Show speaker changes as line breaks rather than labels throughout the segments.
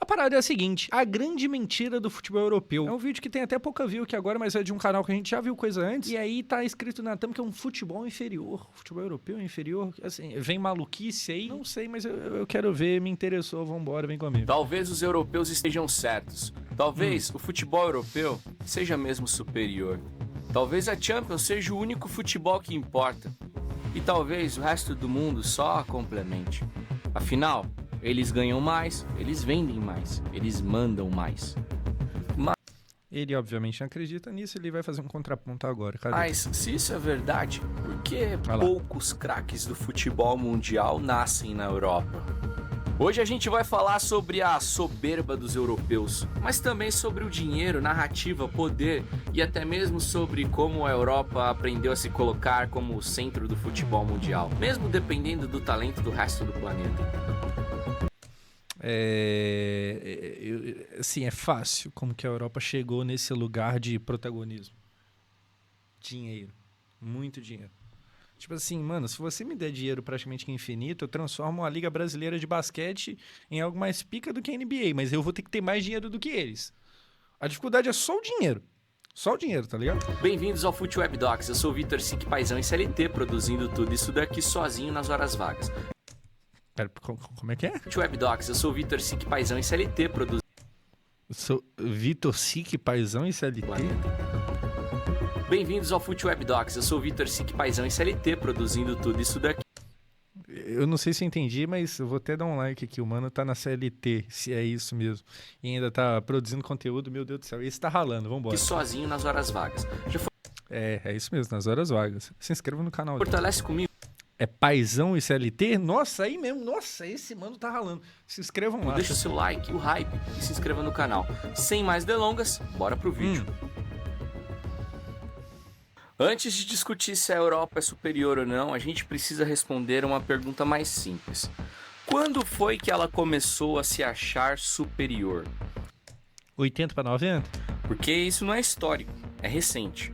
parada é a seguinte, a grande mentira do futebol europeu. É um vídeo que tem até pouca view aqui agora, mas é de um canal que a gente já viu coisa antes. E aí tá escrito na thumb que é um futebol inferior. Futebol europeu inferior. Assim, vem maluquice aí. Não sei, mas eu quero ver, me interessou, vambora, vem comigo.
Talvez os europeus estejam certos. Talvez o futebol europeu seja mesmo superior. Talvez a Champions seja o único futebol que importa. E talvez o resto do mundo só a complemente. Afinal, eles ganham mais, eles vendem mais, eles mandam mais.
Ele obviamente não acredita nisso, ele vai fazer um contraponto agora. Cadê?
Mas se isso é verdade, por que poucos craques do futebol mundial nascem na Europa? Hoje a gente vai falar sobre a soberba dos europeus, mas também sobre o dinheiro, narrativa, poder e até mesmo sobre como a Europa aprendeu a se colocar como o centro do futebol mundial, mesmo dependendo do talento do resto do planeta.
Assim, é fácil como que a Europa chegou nesse lugar de protagonismo. Dinheiro. Muito dinheiro. Tipo assim, mano, se você me der dinheiro praticamente infinito, eu transformo a Liga Brasileira de Basquete em algo mais pica do que a NBA, mas eu vou ter que ter mais dinheiro do que eles. A dificuldade é só o dinheiro. Só o dinheiro, tá ligado?
Bem-vindos ao Fute Web Docs. Eu sou o Vitor Sique, paizão em CLT, produzindo tudo isso daqui sozinho nas horas vagas.
Pera, como é que é?
Fute Web Docs. Eu sou o Vitor Sique, paizão em CLT, produzindo...
Eu sou Vitor Sique, paizão em CLT?
Bem-vindos ao Fute Web Docs. Eu sou o Vitor Sique, paizão em CLT, produzindo tudo isso daqui.
Eu não sei se eu entendi, mas eu vou até dar um like aqui. O mano tá na CLT, se é isso mesmo. E ainda tá produzindo conteúdo, meu Deus do céu. Esse tá ralando, vambora.
E sozinho nas horas vagas.
É isso mesmo, nas horas vagas. Se inscreva no canal.
Fortalece comigo.
É paizão e CLT? Nossa, aí mesmo. Nossa, esse mano tá ralando. Se inscrevam lá.
Deixa o seu like, o hype e se inscreva no canal. Sem mais delongas, bora pro vídeo. Antes de discutir se a Europa é superior ou não, a gente precisa responder uma pergunta mais simples. Quando foi que ela começou a se achar superior?
80 para 90?
Porque isso não é histórico, é recente.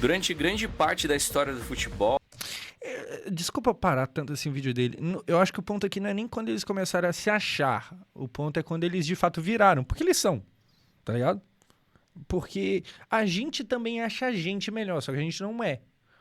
Durante grande parte da história do futebol...
Desculpa parar tanto assim o vídeo dele. Eu acho que o ponto aqui não é nem quando eles começaram a se achar. O ponto é quando eles de fato viraram. Porque eles são, tá ligado? Porque a gente também acha a gente melhor, só que a gente não é.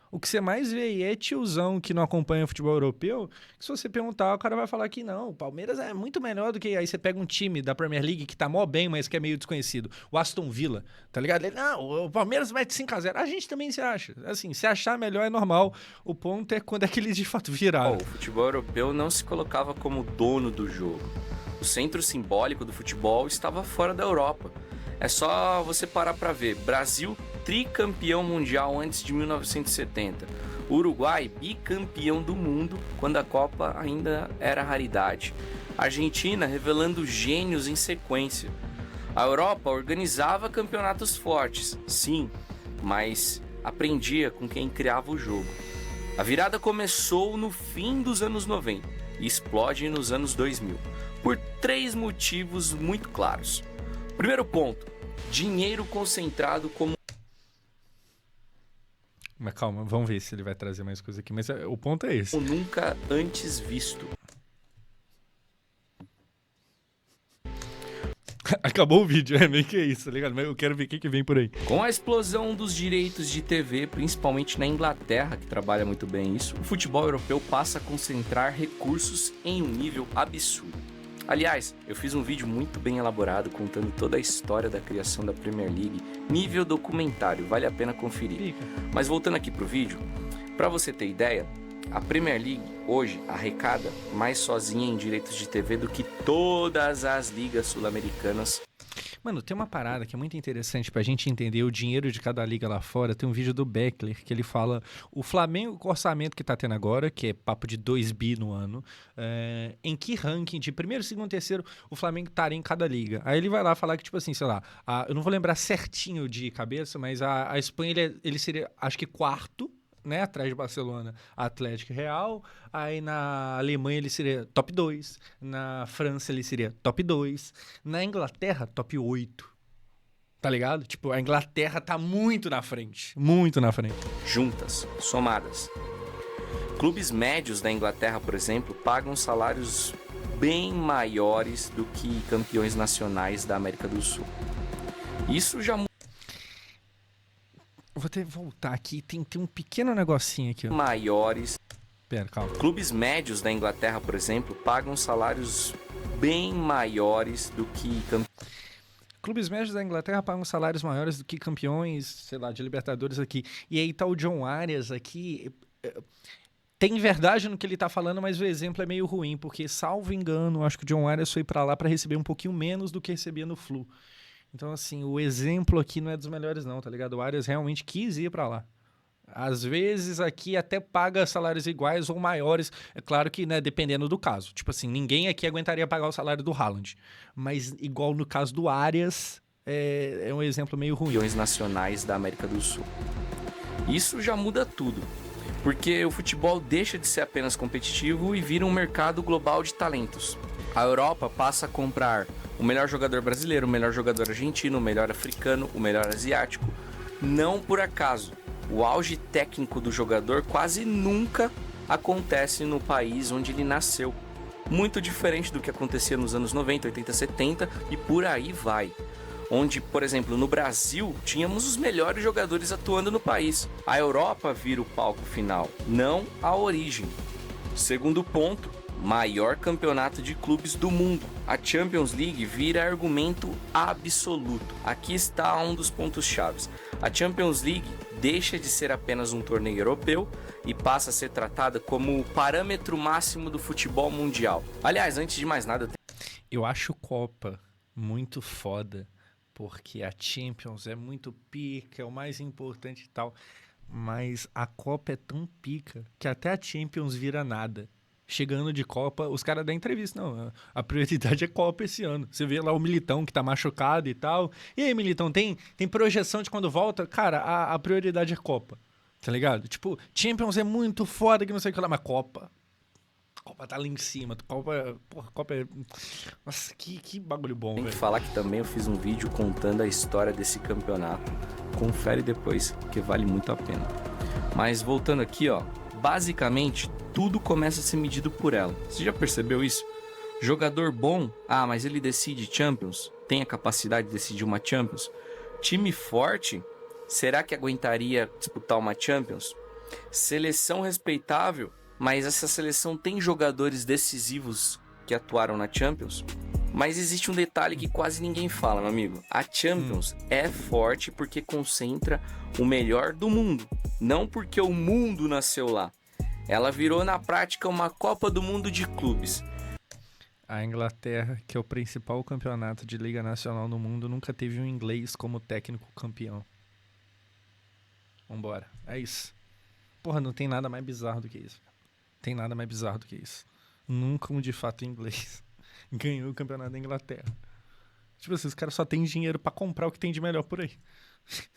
O que você mais vê aí é tiozão que não acompanha o futebol europeu, que se você perguntar, o cara vai falar que não, o Palmeiras é muito melhor do que... Aí você pega um time da Premier League que tá mó bem, mas que é meio desconhecido. O Aston Villa, tá ligado? Ele, não, o Palmeiras mete 5-0. A gente também se acha. Assim, se achar melhor é normal. O ponto é quando é que eles de fato viraram.
O futebol europeu não se colocava como dono do jogo. O centro simbólico do futebol estava fora da Europa. É só você parar pra ver. Brasil, tricampeão mundial antes de 1970. Uruguai, bicampeão do mundo quando a Copa ainda era raridade. Argentina, revelando gênios em sequência. A Europa organizava campeonatos fortes, sim, mas aprendia com quem criava o jogo. A virada começou no fim dos anos 90 e explode nos anos 2000, por 3 motivos muito claros. Primeiro ponto, dinheiro concentrado como...
Mas calma, vamos ver se ele vai trazer mais coisa aqui. Mas o ponto é esse.
Nunca antes visto.
Acabou o vídeo, é meio que isso, tá ligado? Mas eu quero ver o que vem por aí.
Com a explosão dos direitos de TV, principalmente na Inglaterra, que trabalha muito bem isso, o futebol europeu passa a concentrar recursos em um nível absurdo. Aliás, eu fiz um vídeo muito bem elaborado contando toda a história da criação da Premier League, nível documentário, vale a pena conferir. Mas voltando aqui pro vídeo, para você ter ideia, a Premier League hoje arrecada mais sozinha em direitos de TV do que todas as ligas sul-americanas.
Mano, tem uma parada que é muito interessante pra gente entender o dinheiro de cada liga lá fora. Tem um vídeo do Beckler que ele fala o Flamengo, o orçamento que tá tendo agora, que é papo de 2 bi no ano, em que ranking de primeiro, segundo, terceiro o Flamengo estaria em cada liga. Aí ele vai lá falar que, tipo assim, sei lá, eu não vou lembrar certinho de cabeça, mas a Espanha ele seria, acho que quarto, né, atrás de Barcelona, Atlético e Real. Aí na Alemanha ele seria top 2, na França ele seria top 2, na Inglaterra top 8, tá ligado? Tipo, a Inglaterra tá muito na frente,
Juntas, somadas. Clubes médios da Inglaterra, por exemplo, pagam salários bem maiores do que campeões nacionais da América do Sul. Isso já
Vou ter que voltar aqui, tem um pequeno negocinho aqui, ó.
Maiores.
Pera, calma.
Clubes médios da Inglaterra, por exemplo, pagam salários bem maiores do que
Clubes médios da Inglaterra pagam salários maiores do que campeões, sei lá, de Libertadores aqui. E aí tá o John Arias aqui. Tem verdade no que ele tá falando, mas o exemplo é meio ruim, porque, salvo engano, acho que o John Arias foi pra lá pra receber um pouquinho menos do que recebia no Flu. Então, assim, o exemplo aqui não é dos melhores não, tá ligado? O Arias realmente quis ir pra lá. Às vezes aqui até paga salários iguais ou maiores. É claro que, né, dependendo do caso. Tipo assim, ninguém aqui aguentaria pagar o salário do Haaland. Mas igual no caso do Arias, é um exemplo meio ruim.
campeões nacionais da América do Sul. Isso já muda tudo, porque o futebol deixa de ser apenas competitivo e vira um mercado global de talentos. A Europa passa a comprar o melhor jogador brasileiro, o melhor jogador argentino, o melhor africano, o melhor asiático. Não por acaso. O auge técnico do jogador quase nunca acontece no país onde ele nasceu. Muito diferente do que acontecia nos anos 90, 80, 70 e por aí vai. Onde, por exemplo, no Brasil, tínhamos os melhores jogadores atuando no país. A Europa vira o palco final, não a origem. Segundo ponto, maior campeonato de clubes do mundo. A Champions League vira argumento absoluto. Aqui está um dos pontos chaves. A Champions League deixa de ser apenas um torneio europeu e passa a ser tratada como o parâmetro máximo do futebol mundial. Aliás, antes de mais nada...
Eu acho Copa muito foda, porque a Champions é muito pica, é o mais importante e tal, mas a Copa é tão pica que até a Champions vira nada. Chegando de Copa, os caras dão entrevista. Não, a prioridade é Copa esse ano. Você vê lá o Militão que tá machucado e tal. E aí, Militão, tem projeção de quando volta? Cara, a prioridade é Copa. Tá ligado? Tipo, Champions é muito foda que não sei o que lá, mas Copa tá ali em cima. Copa é... Nossa, que bagulho bom, velho.
Tem que falar que também eu fiz um vídeo contando a história desse campeonato. Confere depois, que vale muito a pena. Mas voltando aqui, ó. Basicamente, tudo começa a ser medido por ela. Você já percebeu isso? Jogador bom, mas ele decide Champions? Tem a capacidade de decidir uma Champions? Time forte, será que aguentaria disputar uma Champions? Seleção respeitável, mas essa seleção tem jogadores decisivos que atuaram na Champions? Mas existe um detalhe que quase ninguém fala, meu amigo. A Champions é forte porque concentra o melhor do mundo. Não porque o mundo nasceu lá. Ela virou na prática uma Copa do Mundo de clubes.
A Inglaterra, que é o principal campeonato de Liga Nacional no mundo, nunca teve um inglês como técnico campeão. Vambora. É isso. Porra, não tem nada mais bizarro do que isso. Tem nada mais bizarro do que isso. Nunca um de fato inglês ganhou o campeonato da Inglaterra. Tipo assim, os caras só têm dinheiro pra comprar o que tem de melhor por aí.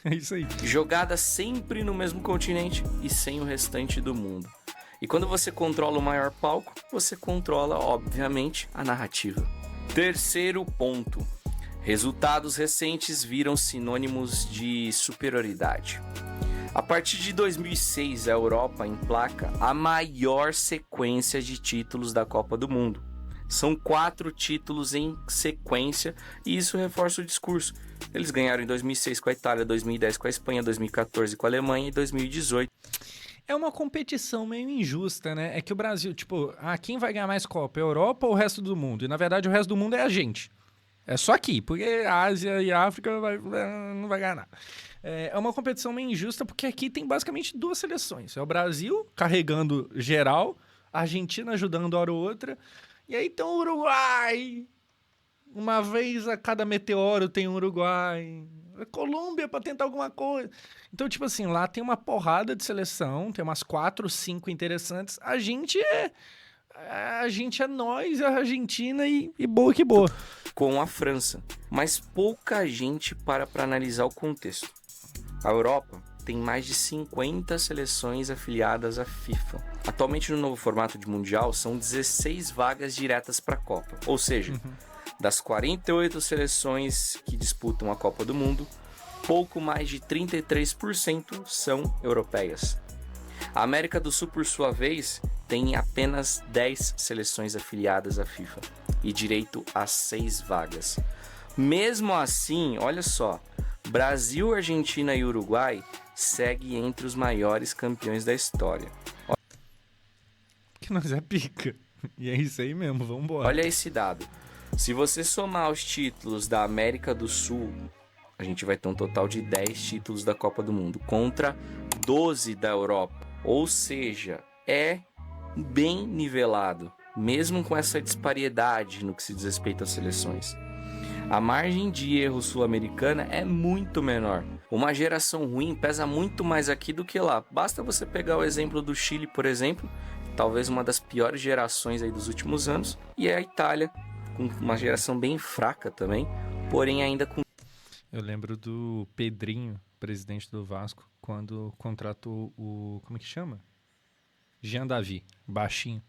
É isso aí.
Jogada sempre no mesmo continente e sem o restante do mundo. E quando você controla o maior palco, você controla, obviamente, a narrativa. Terceiro ponto. Resultados recentes viram sinônimos de superioridade. A partir de 2006, a Europa emplaca a maior sequência de títulos da Copa do Mundo. São 4 títulos em sequência e isso reforça o discurso. Eles ganharam em 2006 com a Itália, 2010 com a Espanha, 2014 com a Alemanha e 2018.
É uma competição meio injusta, né? É que o Brasil, tipo, quem vai ganhar mais Copa? A Europa ou o resto do mundo? E na verdade o resto do mundo é a gente. É só aqui, porque a Ásia e a África não vai ganhar nada. É uma competição meio injusta porque aqui tem basicamente 2 seleções. É o Brasil carregando geral, a Argentina ajudando hora ou outra, e aí tem o Uruguai. Uma vez a cada meteoro tem um Uruguai. A Colômbia para tentar alguma coisa. Então, tipo assim, lá tem uma porrada de seleção, tem umas 4, 5 interessantes. A gente é nós, a Argentina e boa que boa.
Com a França, mas pouca gente para analisar o contexto. A Europa tem mais de 50 seleções afiliadas à FIFA. Atualmente, no novo formato de Mundial, são 16 vagas diretas para a Copa. Ou seja, das 48 seleções que disputam a Copa do Mundo, pouco mais de 33% são europeias. A América do Sul, por sua vez, tem apenas 10 seleções afiliadas à FIFA e direito a 6 vagas. Mesmo assim, olha só, Brasil, Argentina e Uruguai segue entre os maiores campeões da história.
Que nós é pica. E é isso aí mesmo, vambora.
Olha esse dado. Se você somar os títulos da América do Sul, a gente vai ter um total de 10 títulos da Copa do Mundo contra 12 da Europa. Ou seja, é bem nivelado, mesmo com essa disparidade no que se diz respeito às seleções. A margem de erro sul-americana é muito menor. Uma geração ruim pesa muito mais aqui do que lá. Basta você pegar o exemplo do Chile, por exemplo, talvez uma das piores gerações aí dos últimos anos, e a Itália, com uma geração bem fraca também, porém ainda com...
Eu lembro do Pedrinho, presidente do Vasco, quando contratou o... como é que chama? Jean Davi, baixinho.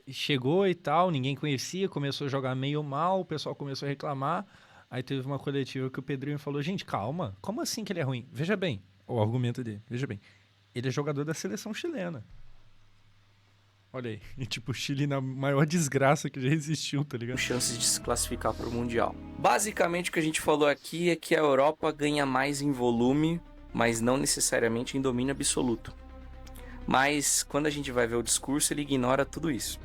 Chegou e tal, ninguém conhecia, começou a jogar meio mal, o pessoal começou a reclamar. Aí teve uma coletiva que o Pedrinho falou: gente, calma, como assim que ele é ruim? Veja bem, o argumento dele, veja bem, ele é jogador da seleção chilena. Olha aí, e tipo, o Chile na maior desgraça que já existiu, tá ligado?
Chances de se classificar para o Mundial. Basicamente o que a gente falou aqui é que a Europa ganha mais em volume, mas não necessariamente em domínio absoluto. Mas quando a gente vai ver o discurso, ele ignora tudo isso.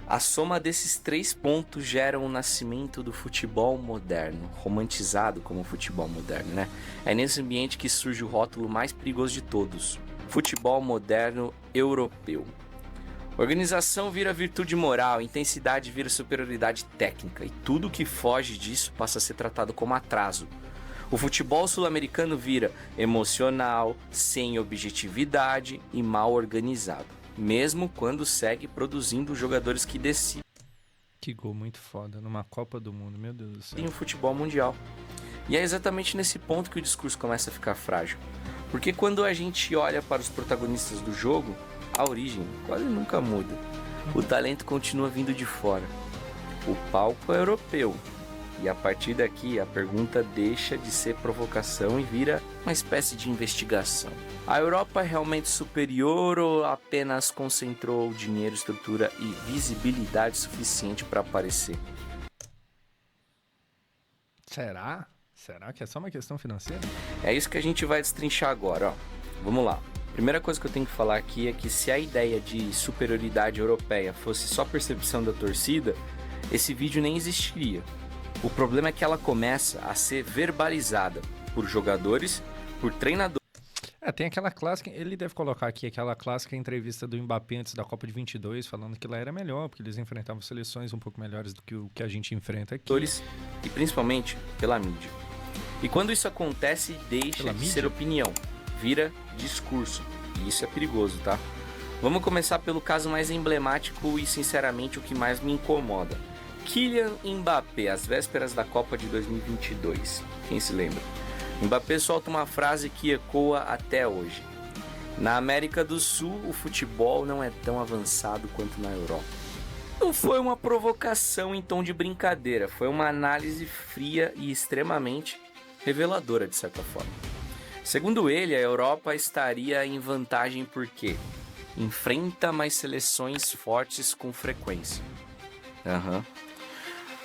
A soma desses 3 pontos gera um nascimento do futebol moderno, romantizado como futebol moderno, né? É nesse ambiente que surge o rótulo mais perigoso de todos: futebol moderno europeu. Organização vira virtude moral, intensidade vira superioridade técnica, e tudo que foge disso passa a ser tratado como atraso. O futebol sul-americano vira emocional, sem objetividade e mal organizado, mesmo quando segue produzindo jogadores que decidem.
Que gol muito foda, numa Copa do Mundo, meu Deus do céu.
Tem o futebol mundial. E é exatamente nesse ponto que o discurso começa a ficar frágil. Porque quando a gente olha para os protagonistas do jogo, a origem quase nunca muda. O talento continua vindo de fora. O palco é europeu. E a partir daqui, a pergunta deixa de ser provocação e vira uma espécie de investigação. A Europa é realmente superior ou apenas concentrou dinheiro, estrutura e visibilidade suficiente para aparecer?
Será? Será que é só uma questão financeira?
É isso que a gente vai destrinchar agora, ó. Vamos lá. Primeira coisa que eu tenho que falar aqui é que se a ideia de superioridade europeia fosse só percepção da torcida, esse vídeo nem existiria. O problema é que ela começa a ser verbalizada por jogadores, por treinadores.
Tem aquela clássica, ele deve colocar aqui aquela clássica entrevista do Mbappé antes da Copa de 22, falando que lá era melhor, porque eles enfrentavam seleções um pouco melhores do que o que a gente enfrenta aqui.
E principalmente pela mídia. E quando isso acontece, deixa de ser opinião, vira discurso. E isso é perigoso, tá? Vamos começar pelo caso mais emblemático e, sinceramente, o que mais me incomoda. Kylian Mbappé, às vésperas da Copa de 2022. Quem se lembra? Mbappé solta uma frase que ecoa até hoje: na América do Sul, o futebol não é tão avançado quanto na Europa. Não foi uma provocação em tom de brincadeira, foi uma análise fria e extremamente reveladora, de certa forma. Segundo ele, a Europa estaria em vantagem porque enfrenta mais seleções fortes com frequência.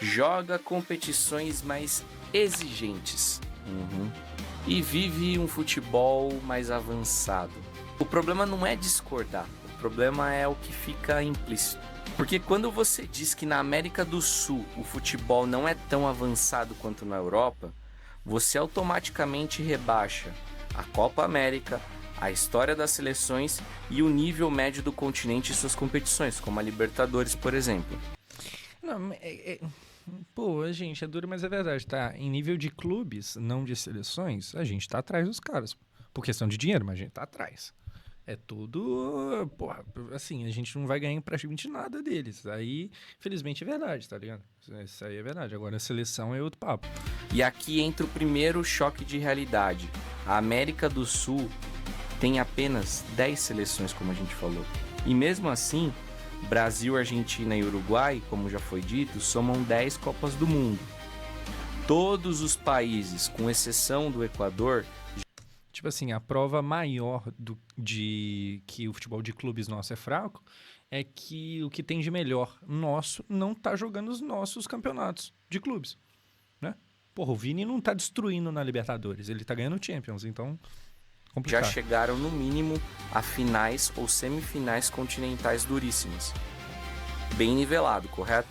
Joga competições mais exigentes. E vive um futebol mais avançado. O problema não é discordar, o problema é o que fica implícito. Porque quando você diz que na América do Sul o futebol não é tão avançado quanto na Europa, você automaticamente rebaixa a Copa América, a história das seleções e o nível médio do continente e suas competições, como a Libertadores, por exemplo.
Não, pô, gente, é duro, mas é verdade, tá? Em nível de clubes, não de seleções, a gente tá atrás dos caras. Por questão de dinheiro, mas a gente tá atrás. É tudo, porra, assim, a gente não vai ganhar praticamente nada deles. Aí, felizmente, é verdade, tá ligado? Isso aí é verdade. Agora, a seleção é outro papo.
E aqui entra o primeiro choque de realidade. A América do Sul tem apenas 10 seleções, como a gente falou. E mesmo assim, Brasil, Argentina e Uruguai, como já foi dito, somam 10 Copas do Mundo. Todos os países, com exceção do Equador...
tipo assim, a prova maior de que o futebol de clubes nosso é fraco é que o que tem de melhor nosso não tá jogando os nossos campeonatos de clubes, né? Porra, o Vini não tá destruindo na Libertadores, ele tá ganhando Champions, então complicado.
Já chegaram no mínimo a finais ou semifinais continentais duríssimas. Bem nivelado, correto?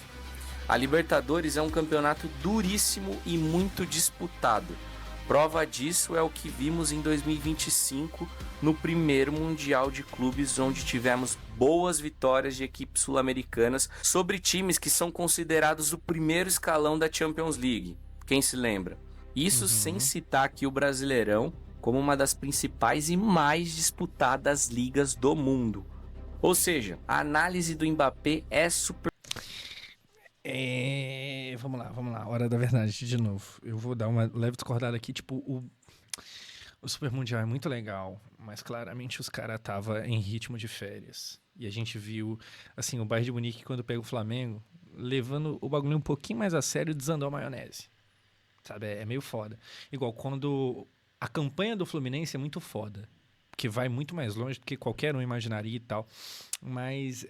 A Libertadores é um campeonato duríssimo e muito disputado. Prova disso é o que vimos em 2025 no primeiro Mundial de Clubes, onde tivemos boas vitórias de equipes sul-americanas sobre times que são considerados o primeiro escalão da Champions League. Quem se lembra? Isso sem citar aqui o Brasileirão como uma das principais e mais disputadas ligas do mundo. Ou seja, a análise do Mbappé é super...
Vamos lá, hora da verdade de novo. Eu vou dar uma leve discordada aqui, tipo, o Super Mundial é muito legal, mas claramente os caras estavam em ritmo de férias. E a gente viu, assim, o Bayern de Munique, quando pega o Flamengo, levando o bagulho um pouquinho mais a sério, desandou a maionese. Sabe, é meio foda. Igual quando a campanha do Fluminense é muito foda, porque vai muito mais longe do que qualquer um imaginaria e tal. Mas,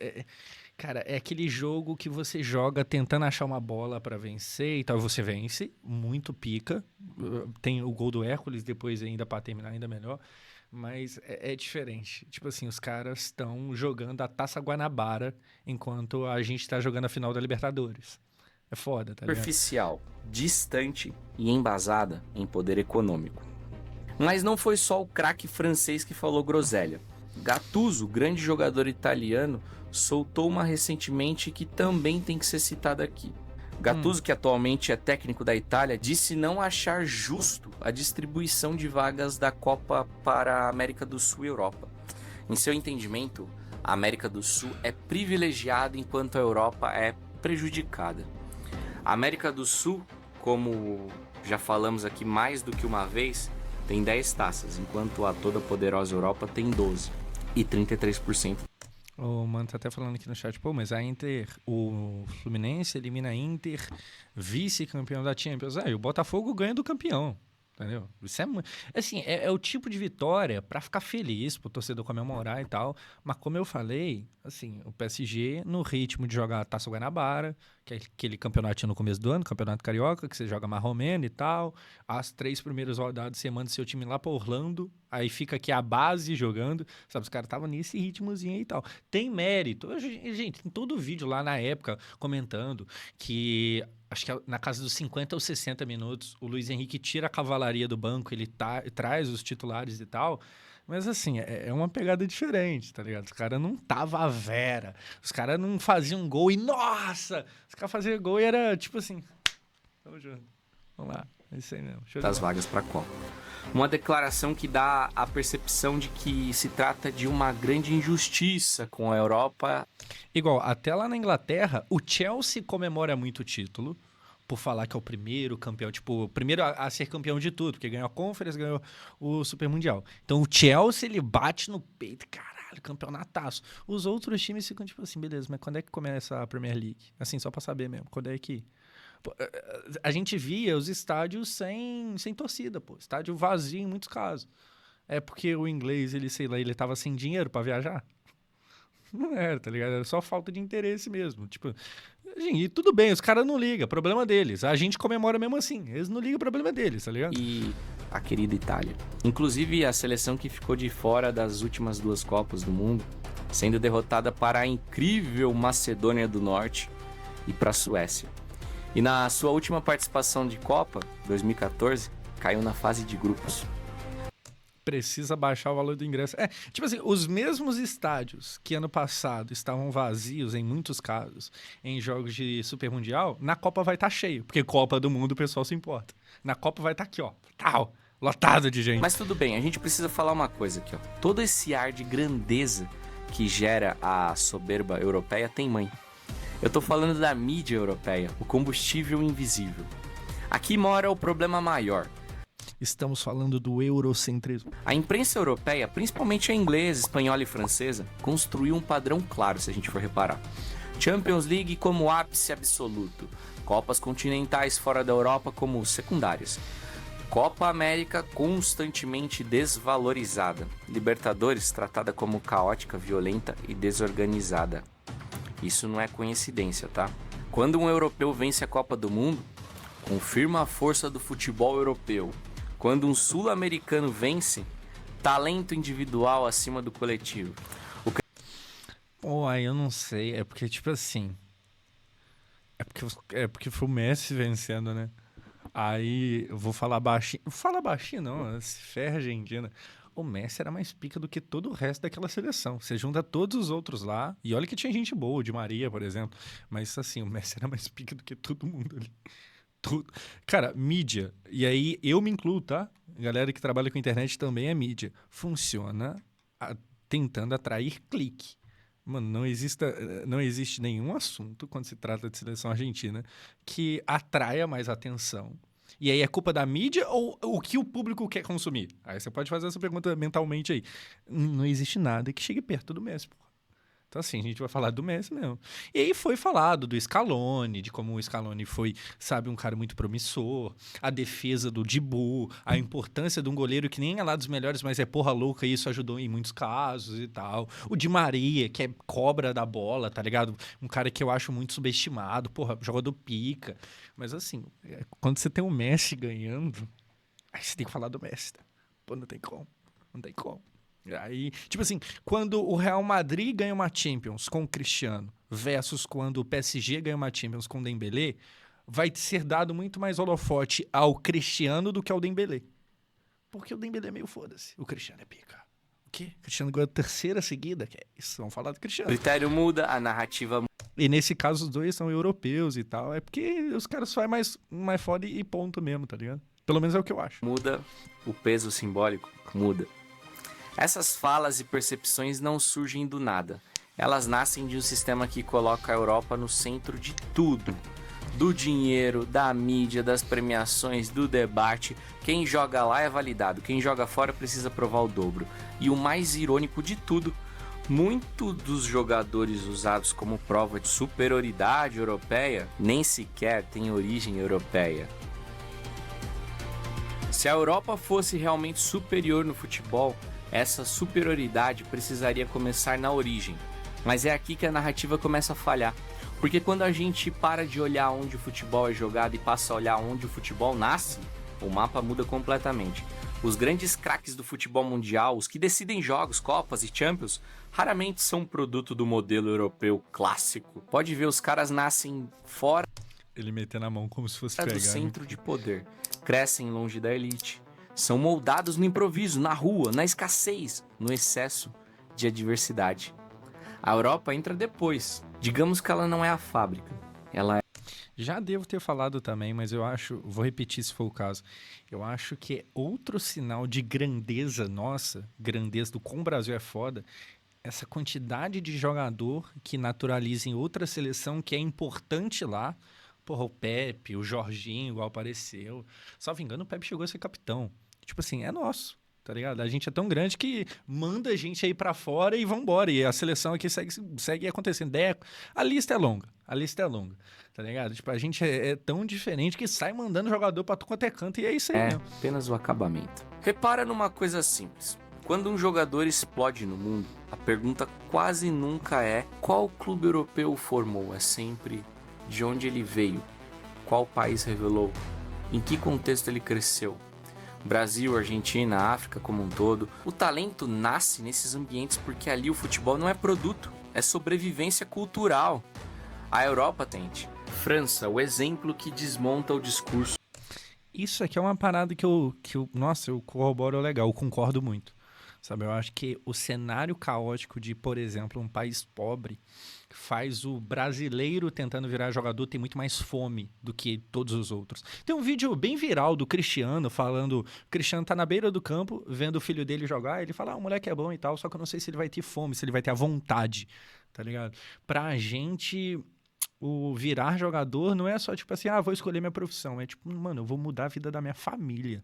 cara, é aquele jogo que você joga tentando achar uma bola pra vencer e tal. Você vence, muito pica. Tem o gol do Hércules depois ainda pra terminar ainda melhor. Mas é diferente. Tipo assim, os caras estão jogando a Taça Guanabara enquanto a gente tá jogando a final da Libertadores. É foda, tá ligado?
Superficial, distante e embasada em poder econômico. Mas não foi só o craque francês que falou groselha. Gattuso, grande jogador italiano, soltou uma recentemente que também tem que ser citada aqui. Gattuso, que atualmente é técnico da Itália, disse não achar justo a distribuição de vagas da Copa para a América do Sul e Europa. Em seu entendimento, a América do Sul é privilegiada enquanto a Europa é prejudicada. A América do Sul, como já falamos aqui mais do que uma vez, tem 10 taças, enquanto a toda poderosa Europa tem 12 e 33%.
O mano tá até falando aqui no chat, pô, mas a Inter, o Fluminense elimina a Inter, vice-campeão da Champions. E o Botafogo ganha do campeão, entendeu? Isso é, assim, é o tipo de vitória pra ficar feliz, pro torcedor comemorar e tal. Mas como eu falei, assim, o PSG no ritmo de jogar a Taça Guanabara, que é aquele campeonatinho no começo do ano, campeonato carioca, que você joga marromeno e tal. As 3 primeiras rodadas você manda seu time lá pra Orlando, aí fica aqui a base jogando, sabe? Os caras estavam nesse ritmozinho aí e tal. Tem mérito. Gente, tem todo vídeo lá na época comentando que, acho que na casa dos 50 ou 60 minutos, o Luiz Henrique tira a cavalaria do banco, ele traz os titulares e tal. Mas assim, é uma pegada diferente, tá ligado? Os caras não tava a vera. Os caras não faziam gol e, nossa! Os caras faziam gol e era tipo assim, tamo junto. Vamos lá, é isso aí mesmo.
Das vagas pra Copa. Uma declaração que dá a percepção de que se trata de uma grande injustiça com a Europa.
Igual, até lá na Inglaterra, o Chelsea comemora muito o título, por falar que é o primeiro campeão, tipo, o primeiro a ser campeão de tudo, porque ganhou a Conference, ganhou o Super Mundial. Então o Chelsea, ele bate no peito, caralho, campeonataço. Os outros times ficam tipo assim, beleza, mas quando é que começa a Premier League? Assim, só pra saber mesmo, quando é que... Pô, a gente via os estádios sem torcida, pô, estádio vazio em muitos casos. É porque o inglês, ele, sei lá, ele tava sem dinheiro pra viajar? Não era, tá ligado? Era só falta de interesse mesmo, tipo... E tudo bem, os caras não ligam, problema deles. A gente comemora mesmo assim, eles não ligam, problema deles, tá ligado?
E a querida Itália. Inclusive a seleção que ficou de fora das últimas 2 Copas do Mundo, sendo derrotada para a incrível Macedônia do Norte e para a Suécia. E na sua última participação de Copa, 2014, caiu na fase de grupos.
Precisa baixar o valor do ingresso. Tipo assim, os mesmos estádios que ano passado estavam vazios, em muitos casos, em jogos de Super Mundial, na Copa vai estar cheio, porque Copa do Mundo o pessoal se importa. Na Copa vai estar aqui, ó, tal, lotado de gente.
Mas tudo bem, a gente precisa falar uma coisa aqui, ó. Todo esse ar de grandeza que gera a soberba europeia tem mãe. Eu tô falando da mídia europeia, o combustível invisível. Aqui mora o problema maior.
Estamos falando do eurocentrismo.
A imprensa europeia, principalmente a inglesa, espanhola e francesa, construiu um padrão claro, se a gente for reparar. Champions League como ápice absoluto, Copas continentais fora da Europa como secundárias. Copa América constantemente desvalorizada. Libertadores tratada como caótica, violenta e desorganizada. Isso não é coincidência, tá? Quando um europeu vence a Copa do Mundo, confirma a força do futebol europeu. Quando um sul-americano vence, talento individual acima do coletivo.
Pô, aí eu não sei. É porque, tipo assim. É porque foi o Messi vencendo, né? Aí eu vou falar baixinho. Não fala baixinho, não. Se ferra, Argentina. O Messi era mais pica do que todo o resto daquela seleção. Você junta todos os outros lá. E olha que tinha gente boa, o Di Maria, por exemplo. Mas assim, o Messi era mais pica do que todo mundo ali. Tudo. Cara, mídia. E aí eu me incluo, tá? Galera que trabalha com internet também é mídia. Funciona tentando atrair clique. Mano, não existe nenhum assunto, quando se trata de seleção argentina, que atraia mais atenção. E aí é culpa da mídia ou o que o público quer consumir? Aí você pode fazer essa pergunta mentalmente aí. Não existe nada que chegue perto do Messi, porra. Então, assim, a gente vai falar do Messi mesmo. E aí foi falado do Scaloni, de como o Scaloni foi, sabe, um cara muito promissor, a defesa do Dibu, a importância de um goleiro que nem é lá dos melhores, mas é porra louca, e isso ajudou em muitos casos e tal. O Di Maria, que é cobra da bola, tá ligado? Um cara que eu acho muito subestimado, porra, jogador pica. Mas, assim, quando você tem o Messi ganhando, aí você tem que falar do Messi, tá? Pô, não tem como. Não tem como. Aí, tipo assim, quando o Real Madrid ganha uma Champions com o Cristiano versus quando o PSG ganha uma Champions com o Dembélé, vai ser dado muito mais holofote ao Cristiano do que ao Dembélé. Porque o Dembélé é meio foda-se. O Cristiano é pica. O quê? O Cristiano ganhou a terceira seguida? Que é isso? Vamos falar do
O
Cristiano.
critério muda, a narrativa muda.
E nesse caso os dois são europeus e tal. É porque os caras fazem mais foda e ponto mesmo, tá ligado? Pelo menos é o que eu acho.
Muda, o peso simbólico muda. Essas falas e percepções não surgem do nada. Elas nascem de um sistema que coloca a Europa no centro de tudo. Do dinheiro, da mídia, das premiações, do debate. Quem joga lá é validado, quem joga fora precisa provar o dobro. E o mais irônico de tudo, muitos dos jogadores usados como prova de superioridade europeia nem sequer têm origem europeia. Se a Europa fosse realmente superior no futebol, essa superioridade precisaria começar na origem. Mas é aqui que a narrativa começa a falhar. Porque quando a gente para de olhar onde o futebol é jogado e passa a olhar onde o futebol nasce, o mapa muda completamente. Os grandes craques do futebol mundial, os que decidem jogos, copas e champions, raramente são produto do modelo europeu clássico. Pode ver, os caras nascem fora
Ele metendo a mão como se fosse pegar,
do centro de poder. Crescem longe da elite. São moldados no improviso, na rua, na escassez, no excesso de adversidade. A Europa entra depois. Digamos que ela não é a fábrica. Ela é...
Já devo ter falado também, mas eu acho, vou repetir se for o caso, eu acho que é outro sinal de grandeza nossa, grandeza do como o Brasil é foda, essa quantidade de jogador que naturaliza em outra seleção que é importante lá. Porra, o Pepe, o Jorginho, igual apareceu. Salvo engano, o Pepe chegou a ser capitão. Tipo assim, é nosso, tá ligado? A gente é tão grande que manda a gente aí pra fora e vambora. E a seleção aqui segue acontecendo. A lista é longa, tá ligado? Tipo, a gente é tão diferente que sai mandando jogador pra tu quanto é canto e é isso aí
é
mesmo.
apenas o acabamento. Repara numa coisa simples. Quando um jogador explode no mundo, a pergunta quase nunca é qual clube europeu o formou, é sempre de onde ele veio, qual país revelou, em que contexto ele cresceu. Brasil, Argentina, África como um todo. O talento nasce nesses ambientes porque ali o futebol não é produto, é sobrevivência cultural. A Europa tente. França, o exemplo que desmonta o discurso.
Isso aqui é uma parada que nossa, eu corroboro legal, eu concordo muito. Sabe, eu acho que o cenário caótico de, por exemplo, um país pobre faz o brasileiro tentando virar jogador ter muito mais fome do que todos os outros. Tem um vídeo bem viral do Cristiano falando... O Cristiano tá na beira do campo, vendo o filho dele jogar, ele fala, o moleque é bom e tal, só que eu não sei se ele vai ter fome, se ele vai ter a vontade, tá ligado? Pra gente... O virar jogador não é só tipo assim, vou escolher minha profissão. É tipo, mano, eu vou mudar a vida da minha família.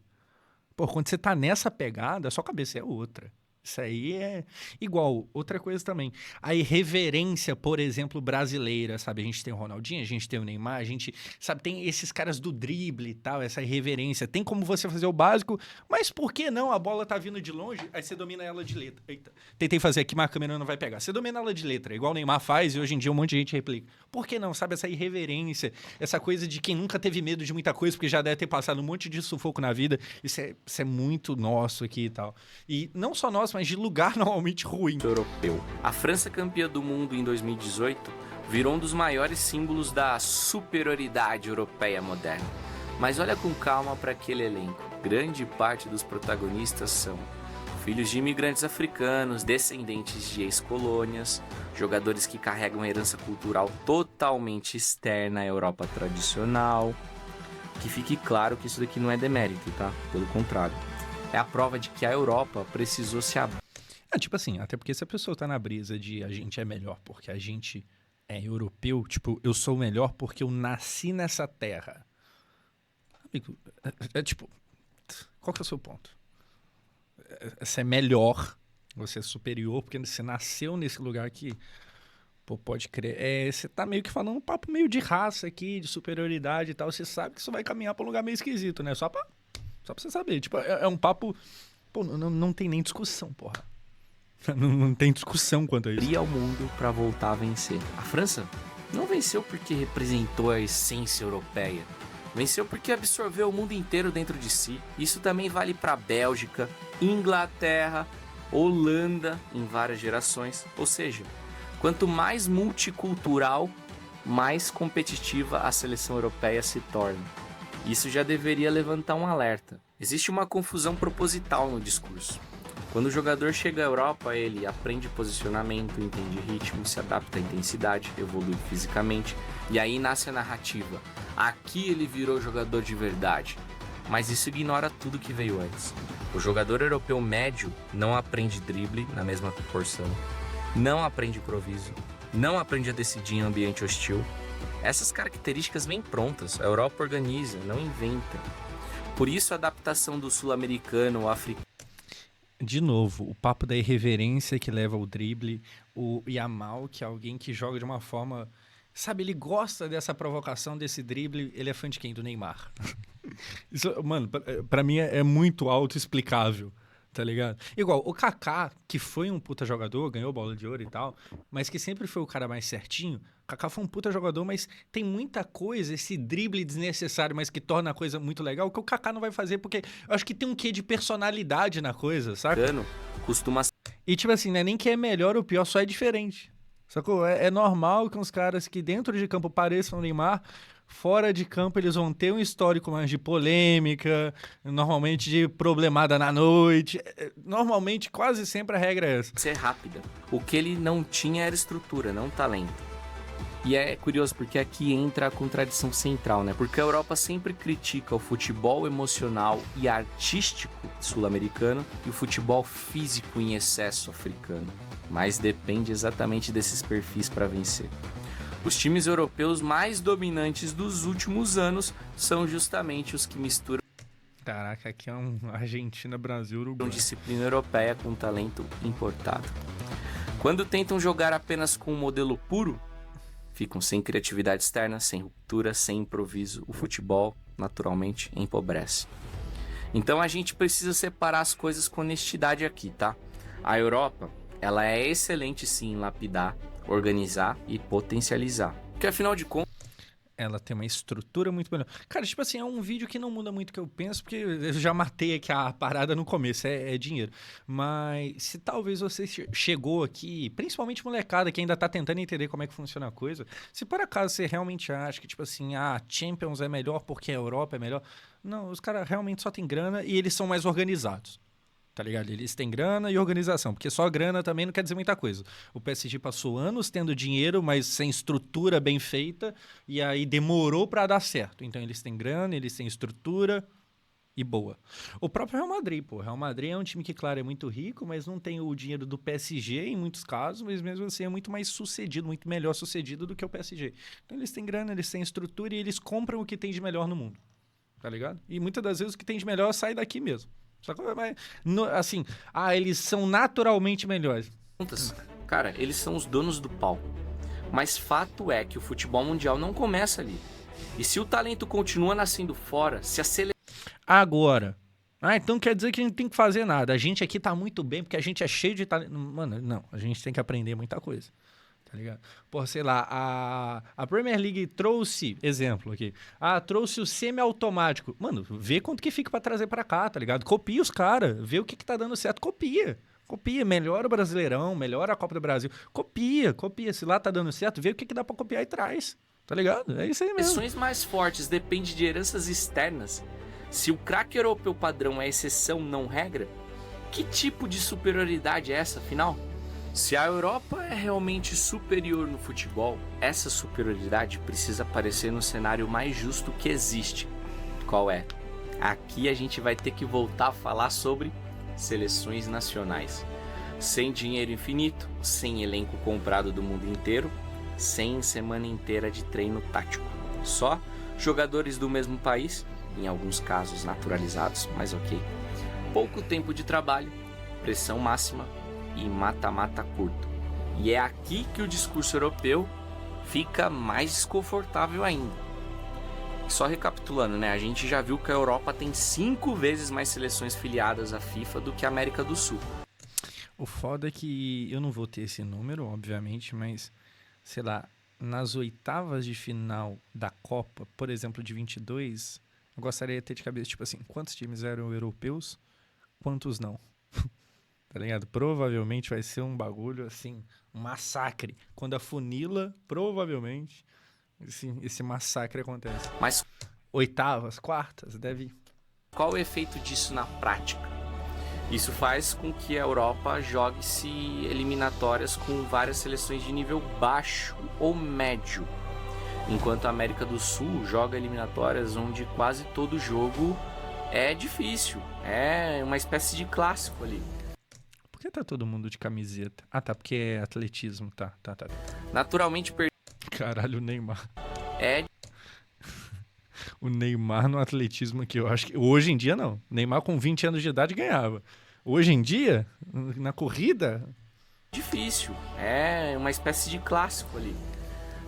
Pô, quando você tá nessa pegada, a sua cabeça é outra. Isso aí é igual. Outra coisa também. A irreverência, por exemplo, brasileira, sabe? A gente tem o Ronaldinho, a gente tem o Neymar, a gente, sabe, tem esses caras do drible e tal, essa irreverência. Tem como você fazer o básico, mas por que não? A bola tá vindo de longe, aí você domina ela de letra. Eita. Tentei fazer aqui, mas a câmera não vai pegar. Você domina ela de letra, igual o Neymar faz e hoje em dia um monte de gente replica. Por que não? Sabe, essa irreverência, essa coisa de quem nunca teve medo de muita coisa, porque já deve ter passado um monte de sufoco na vida. Isso é muito nosso aqui e tal. E não só nosso, mas de lugar normalmente ruim.
Europeu. A França, campeã do mundo em 2018, virou um dos maiores símbolos da superioridade europeia moderna. Mas olha com calma para aquele elenco. Grande parte dos protagonistas são filhos de imigrantes africanos, descendentes de ex-colônias, jogadores que carregam herança cultural totalmente externa à Europa tradicional. Que fique claro que isso daqui não é demérito, tá? Pelo contrário. É a prova de que a Europa precisou se abrir.
Tipo assim, até porque se a pessoa tá na brisa de a gente é melhor porque a gente é europeu, tipo, eu sou melhor porque eu nasci nessa terra. Amigo, tipo, qual que é o seu ponto? Você é melhor, você é superior porque você nasceu nesse lugar que, pô, pode crer. Você tá meio que falando um papo meio de raça aqui, de superioridade e tal. Você sabe que isso vai caminhar pra um lugar meio esquisito, né? Só pra você saber. Tipo, é um papo... Pô, não tem nem discussão, porra. Não tem discussão quanto a isso.
Abrir ao mundo para voltar a vencer. A França não venceu porque representou a essência europeia. Venceu porque absorveu o mundo inteiro dentro de si. Isso também vale para Bélgica, Inglaterra, Holanda em várias gerações. Ou seja, quanto mais multicultural, mais competitiva a seleção europeia se torna. Isso já deveria levantar um alerta. Existe uma confusão proposital no discurso. Quando o jogador chega à Europa, ele aprende posicionamento, entende ritmo, se adapta à intensidade, evolui fisicamente, e aí nasce a narrativa. Aqui ele virou jogador de verdade. Mas isso ignora tudo que veio antes. O jogador europeu médio não aprende drible na mesma proporção, não aprende improviso, não aprende a decidir em ambiente hostil. Essas características vêm prontas, a Europa organiza, não inventa. Por isso a adaptação do sul-americano ao africano.
De novo, o papo da irreverência que leva ao drible, o Yamal, que é alguém que joga de uma forma... Sabe, ele gosta dessa provocação, desse drible, ele é fã de quem? Do Neymar. Isso, mano, pra mim é muito autoexplicável, tá ligado? Igual, o Kaká, que foi um puta jogador, ganhou bola de ouro e tal, mas que sempre foi o cara mais certinho. O Kaká foi um puta jogador, mas tem muita coisa, esse drible desnecessário, mas que torna a coisa muito legal, que o Kaká não vai fazer, porque eu acho que tem um quê de personalidade na coisa, sabe?
Costuma...
E tipo assim, não é nem que é melhor ou pior, só é diferente. Sacou? É normal que uns caras que dentro de campo pareçam o Neymar, fora de campo eles vão ter um histórico mais de polêmica, normalmente de problemada na noite. Normalmente, quase sempre a regra é essa.
Ser rápida. O que ele não tinha era estrutura, não talento. E é curioso porque aqui entra a contradição central, né? Porque a Europa sempre critica o futebol emocional e artístico sul-americano e o futebol físico em excesso africano. Mas depende exatamente desses perfis para vencer. Os times europeus mais dominantes dos últimos anos são justamente os que misturam...
Caraca, aqui é um Argentina, Brasil, Uruguai.
Disciplina europeia com talento importado. Quando tentam jogar apenas com um modelo puro, ficam sem criatividade externa, sem ruptura, sem improviso. O futebol, naturalmente, empobrece. Então a gente precisa separar as coisas com honestidade aqui, tá? A Europa, ela é excelente sim em lapidar, organizar e potencializar. Porque afinal de contas...
Ela tem uma estrutura muito melhor. Cara, tipo assim, é um vídeo que não muda muito o que eu penso, porque eu já matei aqui a parada no começo, é dinheiro. Mas se talvez você chegou aqui, principalmente molecada que ainda tá tentando entender como é que funciona a coisa, se por acaso você realmente acha que, tipo assim, a Champions é melhor porque a Europa é melhor, não, os caras realmente só têm grana e eles são mais organizados. Tá ligado? Eles têm grana e organização, porque só grana também não quer dizer muita coisa. O PSG passou anos tendo dinheiro, mas sem estrutura bem feita, e aí demorou pra dar certo. Então eles têm grana, eles têm estrutura e boa. O próprio Real Madrid, pô. O Real Madrid é um time que, claro, é muito rico, mas não tem o dinheiro do PSG em muitos casos, mas mesmo assim é muito mais sucedido, muito melhor sucedido do que o PSG. Então eles têm grana, eles têm estrutura e eles compram o que tem de melhor no mundo. Tá ligado? E muitas das vezes o que tem de melhor sai daqui mesmo. Sacou? Mas, assim, eles são naturalmente melhores.
Cara, eles são os donos do palco. Mas fato é que o futebol mundial não começa ali. E se o talento continua nascendo fora, se a seleção...
Agora. Então quer dizer que a gente não tem que fazer nada. A gente aqui tá muito bem porque a gente é cheio de talento. Mano, não. A gente tem que aprender muita coisa. Tá ligado? Pô, sei lá, a Premier League trouxe, exemplo aqui, trouxe o semi-automático. Mano, vê quanto que fica pra trazer pra cá, tá ligado? Copia os caras, vê o que tá dando certo, copia. Melhora o Brasileirão, melhora a Copa do Brasil. Copia. Se lá tá dando certo, vê o que dá pra copiar e traz. Tá ligado? É isso aí mesmo.
Seleções mais fortes dependem de heranças externas. Se o craque europeu padrão é exceção, não regra, que tipo de superioridade é essa, afinal? Se a Europa é realmente superior no futebol, essa superioridade precisa aparecer no cenário mais justo que existe. Qual é? Aqui a gente vai ter que voltar a falar sobre seleções nacionais. Sem dinheiro infinito, sem elenco comprado do mundo inteiro, sem semana inteira de treino tático. Só jogadores do mesmo país, em alguns casos naturalizados, mas ok. Pouco tempo de trabalho, pressão máxima e mata-mata curto. E é aqui que o discurso europeu fica mais desconfortável ainda. Só recapitulando, né? A gente já viu que a Europa tem 5 vezes mais seleções filiadas à FIFA do que a América do Sul.
O foda é que eu não vou ter esse número, obviamente, mas, sei lá, nas oitavas de final da Copa, por exemplo, de 22, eu gostaria de ter de cabeça, tipo assim, quantos times eram europeus, quantos não? Tá ligado? Provavelmente vai ser um bagulho, assim, um massacre. Quando afunila, provavelmente, esse massacre acontece.
Mas
oitavas, quartas, deve...
Qual o efeito disso na prática? Isso faz com que a Europa jogue-se eliminatórias com várias seleções de nível baixo ou médio, enquanto a América do Sul joga eliminatórias onde quase todo jogo é difícil, é uma espécie de clássico ali.
Por que tá todo mundo de camiseta? Tá, porque é atletismo, tá.
Naturalmente
Caralho, o Neymar.
É.
O Neymar no atletismo aqui, eu acho que hoje em dia não. Neymar com 20 anos de idade ganhava. Hoje em dia, na corrida...
Difícil, é uma espécie de clássico ali.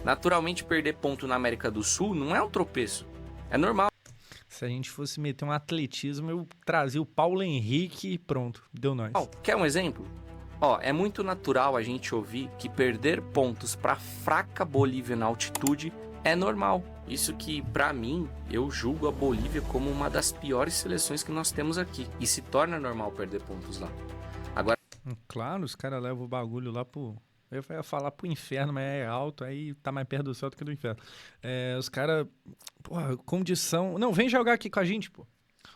Naturalmente perder ponto na América do Sul não é um tropeço, é normal.
Se a gente fosse meter um atletismo, eu trazia o Paulo Henrique e pronto, deu nós.
Quer um exemplo? É muito natural a gente ouvir que perder pontos para fraca Bolívia na altitude é normal. Isso que, pra mim, eu julgo a Bolívia como uma das piores seleções que nós temos aqui. E se torna normal perder pontos lá. Agora...
Claro, os caras levam o bagulho lá pro... Eu ia falar pro inferno, mas é alto, aí tá mais perto do céu do que do inferno. Os caras... Porra, condição... Não, vem jogar aqui com a gente, pô.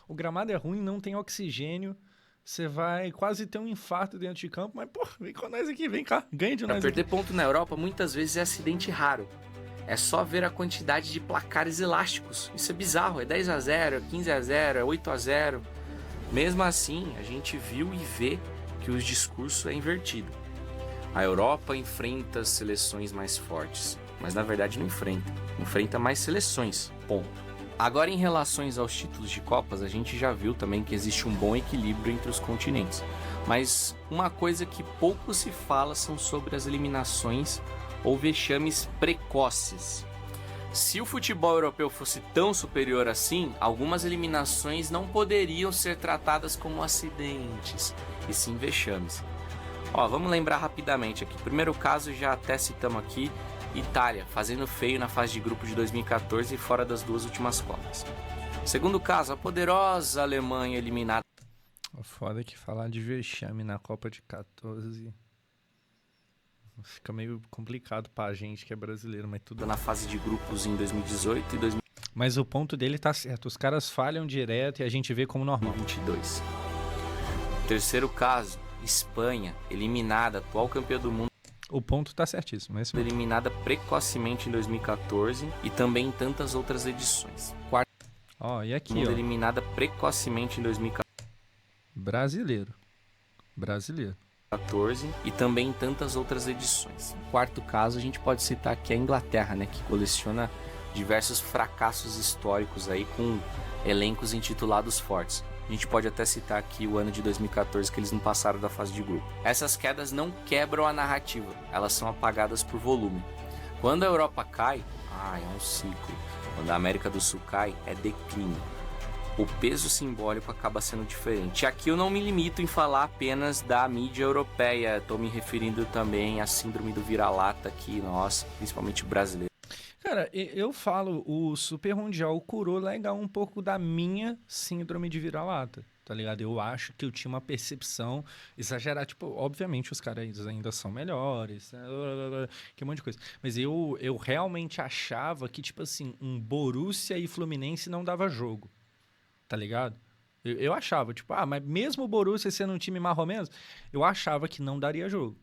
O gramado é ruim, não tem oxigênio. Você vai quase ter um infarto dentro de campo, mas, pô, vem com nós aqui, vem cá, ganha de nós.
Perder ponto na Europa muitas vezes é acidente raro. É só ver a quantidade de placares elásticos. Isso é bizarro, é 10-0, é 15-0, é 8-0. Mesmo assim, a gente viu e vê que o discurso é invertido. A Europa enfrenta as seleções mais fortes, mas na verdade não enfrenta. Enfrenta mais seleções, ponto. Agora, em relação aos títulos de Copas, a gente já viu também que existe um bom equilíbrio entre os continentes. Mas uma coisa que pouco se fala são sobre as eliminações ou vexames precoces. Se o futebol europeu fosse tão superior assim, algumas eliminações não poderiam ser tratadas como acidentes, e sim vexames. Vamos lembrar rapidamente aqui. Primeiro caso, já até citamos aqui, Itália, fazendo feio na fase de grupo de 2014 e fora das 2 últimas Copas. Segundo caso, a poderosa Alemanha eliminada...
Foda que falar de vexame na Copa de 14... Fica meio complicado pra gente que é brasileiro, mas tudo...
Na fase de grupos em 2018 e 2022.
Mas o ponto dele tá certo. Os caras falham direto e a gente vê como normal.
Terceiro caso, Espanha, eliminada, atual campeã do mundo.
O ponto tá certíssimo. Esse
eliminada precocemente em 2014 e também em tantas outras edições. Quarto.
E aqui,
eliminada precocemente em 2014.
Brasileiro.
14 e também em tantas outras edições. Quarto caso, a gente pode citar aqui a Inglaterra, né, que coleciona diversos fracassos históricos aí com elencos intitulados fortes. A gente pode até citar aqui o ano de 2014, que eles não passaram da fase de grupo. Essas quedas não quebram a narrativa, elas são apagadas por volume. Quando a Europa cai, é um ciclo. Quando a América do Sul cai, é declínio. O peso simbólico acaba sendo diferente. E aqui eu não me limito em falar apenas da mídia europeia, estou me referindo também à síndrome do vira-lata aqui, nós, principalmente brasileiros.
Cara, eu falo, o Super Mundial curou legal um pouco da minha síndrome de vira-lata, tá ligado? Eu acho que eu tinha uma percepção exagerada. Tipo, obviamente os caras ainda são melhores, que um monte de coisa. Mas eu realmente achava que, tipo assim, um Borussia e Fluminense não dava jogo, tá ligado? Eu achava, tipo, mas mesmo o Borussia sendo um time mais ou menos, eu achava que não daria jogo.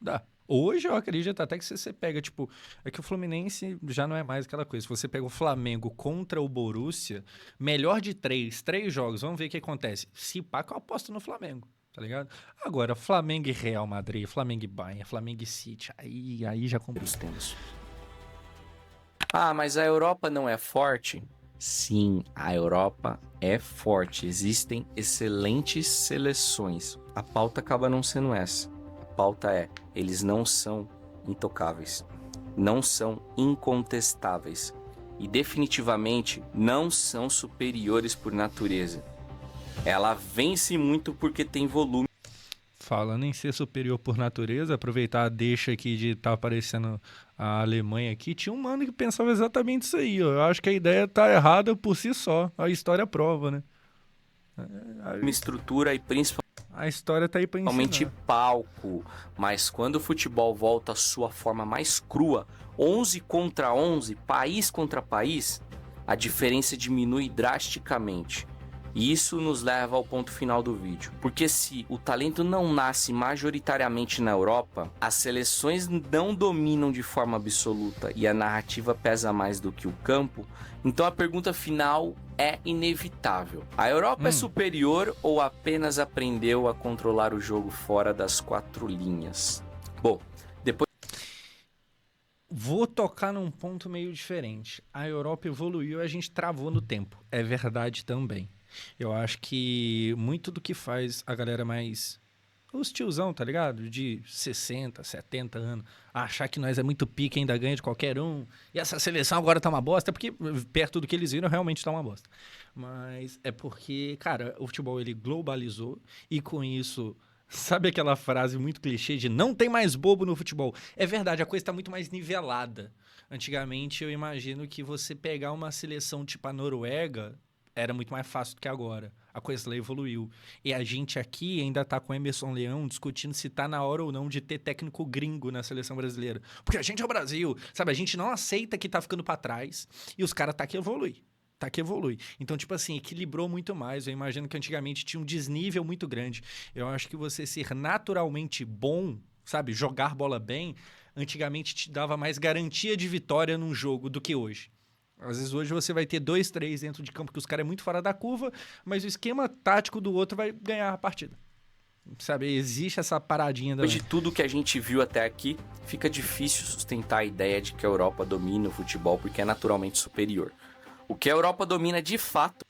Dá. Hoje eu acredito até que você pega, tipo, é que o Fluminense já não é mais aquela coisa. Se você pega o Flamengo contra o Borussia, melhor de três jogos, vamos ver o que acontece. Se pá, que eu aposto no Flamengo, tá ligado? Agora, Flamengo e Real Madrid, Flamengo e Bayern, Flamengo e City, aí já complica.
Os temas. Mas a Europa não é forte? Sim, a Europa é forte. Existem excelentes seleções. A pauta acaba não sendo essa. A pauta é, eles não são intocáveis, não são incontestáveis e definitivamente não são superiores por natureza. Ela vence muito porque tem volume.
Falando em ser superior por natureza, aproveitar a deixa aqui de estar aparecendo a Alemanha aqui, tinha um mano que pensava exatamente isso aí, ó. Eu acho que a ideia tá errada por si só, a história prova, né?
Uma estrutura e principalmente
a história tá aí pra ensinar.
Realmente palco, mas quando o futebol volta à sua forma mais crua, 11 contra 11, país contra país, a diferença diminui drasticamente. E isso nos leva ao ponto final do vídeo. Porque se o talento não nasce majoritariamente na Europa, as seleções não dominam de forma absoluta e a narrativa pesa mais do que o campo, então a pergunta final é inevitável. A Europa é superior ou apenas aprendeu a controlar o jogo fora das quatro linhas? Bom, depois...
Vou tocar num ponto meio diferente. A Europa evoluiu e a gente travou no tempo. É verdade também. Eu acho que muito do que faz a galera mais... os tiozão, tá ligado? De 60, 70 anos. Achar que nós é muito pique, ainda ganha de qualquer um. E essa seleção agora tá uma bosta. É porque, perto do que eles viram, realmente tá uma bosta. Mas é porque, cara, o futebol, ele globalizou. E com isso... Sabe aquela frase muito clichê de não tem mais bobo no futebol? É verdade, a coisa tá muito mais nivelada. Antigamente, eu imagino que você pegar uma seleção tipo a Noruega... era muito mais fácil do que agora. A coisa lá evoluiu. E a gente aqui ainda tá com o Emerson Leão discutindo se tá na hora ou não de ter técnico gringo na seleção brasileira. Porque a gente é o Brasil, sabe? A gente não aceita que tá ficando pra trás e os caras tá que evolui. Tá que evolui. Então, tipo assim, equilibrou muito mais. Eu imagino que antigamente tinha um desnível muito grande. Eu acho que você ser naturalmente bom, sabe? Jogar bola bem, antigamente te dava mais garantia de vitória num jogo do que hoje. Às vezes hoje você vai ter 2, 3 dentro de campo que os caras é muito fora da curva, mas o esquema tático do outro vai ganhar a partida. Sabe, existe essa paradinha da...
Depois de tudo que a gente viu até aqui, fica difícil sustentar a ideia de que a Europa domina o futebol porque é naturalmente superior. O que a Europa domina de fato...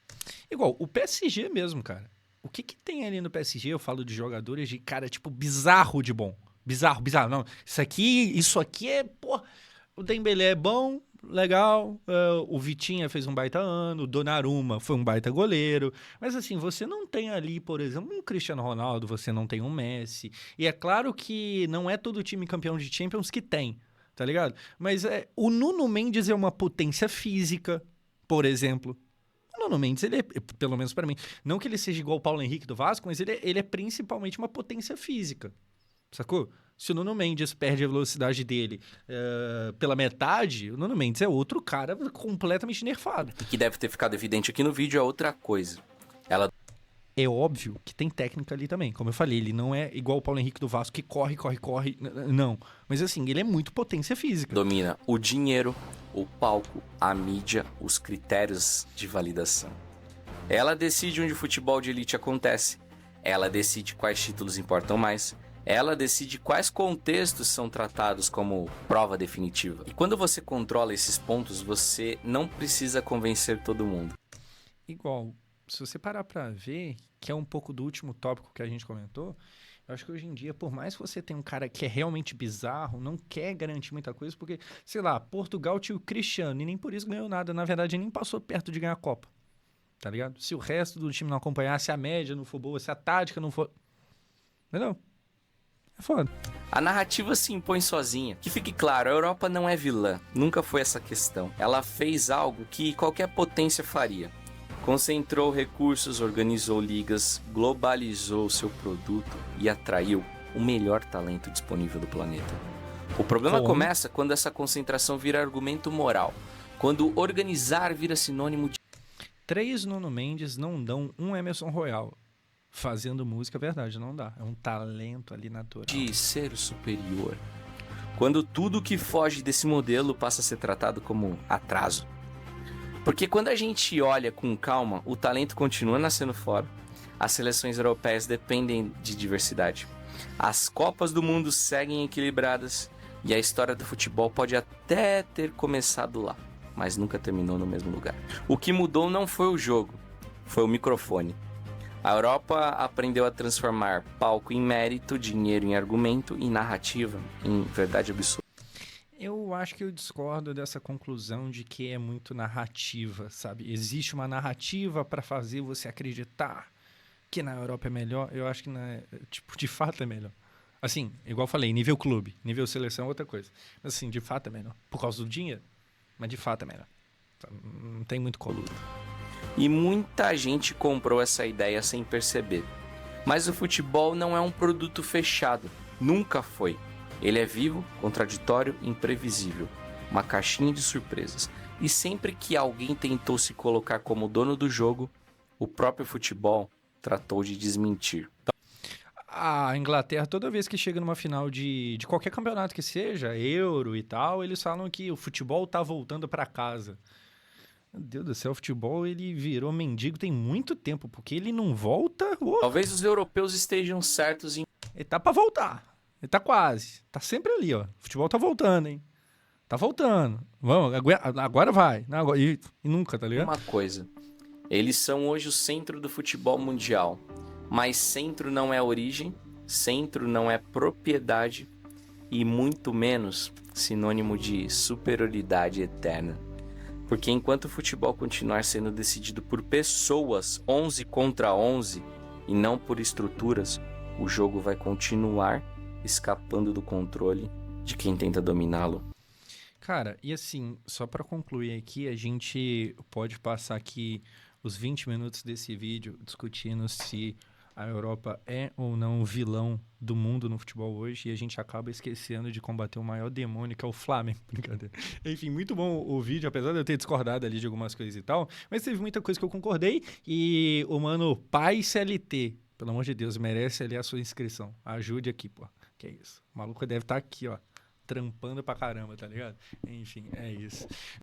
Igual, o PSG mesmo, cara. O que tem ali no PSG? Eu falo de jogadores de cara, tipo, bizarro de bom. Bizarro. Não, isso aqui é... Pô, o Dembélé é bom... legal, o Vitinha fez um baita ano, o Donnarumma foi um baita goleiro, mas assim, você não tem ali, por exemplo, um Cristiano Ronaldo, você não tem um Messi, e é claro que não é todo time campeão de Champions que tem, tá ligado? Mas o Nuno Mendes é uma potência física, por exemplo. O Nuno Mendes, ele é, pelo menos pra mim, não que ele seja igual o Paulo Henrique do Vasco, mas ele é principalmente uma potência física, sacou? Se o Nuno Mendes perde a velocidade dele pela metade, o Nuno Mendes é outro cara completamente nerfado.
E que deve ter ficado evidente aqui no vídeo é outra coisa. Ela...
É óbvio que tem técnica ali também. Como eu falei, ele não é igual o Paulo Henrique do Vasco que corre. Não. Mas assim, ele é muito potência física.
Domina o dinheiro, o palco, a mídia, os critérios de validação. Ela decide onde o futebol de elite acontece. Ela decide quais títulos importam mais. Ela decide quais contextos são tratados como prova definitiva. E quando você controla esses pontos, você não precisa convencer todo mundo.
Igual, se você parar pra ver, que é um pouco do último tópico que a gente comentou, eu acho que hoje em dia, por mais que você tenha um cara que é realmente bizarro, não quer garantir muita coisa, porque, sei lá, Portugal tinha o Cristiano e nem por isso ganhou nada. Na verdade, nem passou perto de ganhar a Copa, tá ligado? Se o resto do time não acompanhasse, a média não for boa, se a tática não for... Entendeu? É foda.
A narrativa se impõe sozinha. Que fique claro, a Europa não é vilã. Nunca foi essa questão. Ela fez algo que qualquer potência faria. Concentrou recursos, organizou ligas, globalizou seu produto e atraiu o melhor talento disponível do planeta. O problema começa quando essa concentração vira argumento moral. Quando organizar vira sinônimo de...
3 Nuno Mendes não dão um Emerson Royal. Fazendo música, verdade, não dá. É um talento ali natural.
De ser o superior. Quando tudo que foge desse modelo passa a ser tratado como atraso. Porque quando a gente olha com calma, o talento continua nascendo fora. As seleções europeias dependem de diversidade. As Copas do Mundo seguem equilibradas. E a história do futebol pode até ter começado lá, mas nunca terminou no mesmo lugar. O que mudou não foi o jogo, foi o microfone. A Europa aprendeu a transformar palco em mérito, dinheiro em argumento e narrativa em verdade absoluta.
Eu acho que eu discordo dessa conclusão de que é muito narrativa, sabe? Existe uma narrativa para fazer você acreditar que na Europa é melhor. Eu acho que, de fato é melhor. Assim, igual eu falei, nível clube, nível seleção é outra coisa. Mas assim, de fato é melhor. Por causa do dinheiro, mas de fato é melhor. Não tem muito coludo.
E muita gente comprou essa ideia sem perceber. Mas o futebol não é um produto fechado. Nunca foi. Ele é vivo, contraditório e imprevisível. Uma caixinha de surpresas. E sempre que alguém tentou se colocar como dono do jogo, o próprio futebol tratou de desmentir.
A Inglaterra, toda vez que chega numa final de qualquer campeonato que seja, Euro e tal, eles falam que o futebol tá voltando para casa. Meu Deus do céu, o futebol ele virou mendigo tem muito tempo, porque ele não volta.
Talvez os europeus estejam certos em...
Ele tá pra voltar. Ele tá quase. Tá sempre ali, ó. O futebol tá voltando, hein? Tá voltando. Vamos, agora vai. Não, e nunca, tá ligado?
Uma coisa. Eles são hoje o centro do futebol mundial. Mas centro não é origem, centro não é propriedade e muito menos sinônimo de superioridade eterna. Porque enquanto o futebol continuar sendo decidido por pessoas 11 contra 11 e não por estruturas, o jogo vai continuar escapando do controle de quem tenta dominá-lo.
Cara, e assim, só pra concluir aqui, a gente pode passar aqui os 20 minutos desse vídeo discutindo se a Europa é ou não o vilão do mundo no futebol hoje, e a gente acaba esquecendo de combater o maior demônio, que é o Flamengo. Brincadeira. Enfim, muito bom o vídeo, apesar de eu ter discordado ali de algumas coisas e tal, mas teve muita coisa que eu concordei, e o mano Pai CLT, pelo amor de Deus, merece ali a sua inscrição. Ajude aqui, pô. Que é isso. O maluco deve estar aqui, ó, trampando pra caramba, tá ligado? Enfim, é isso.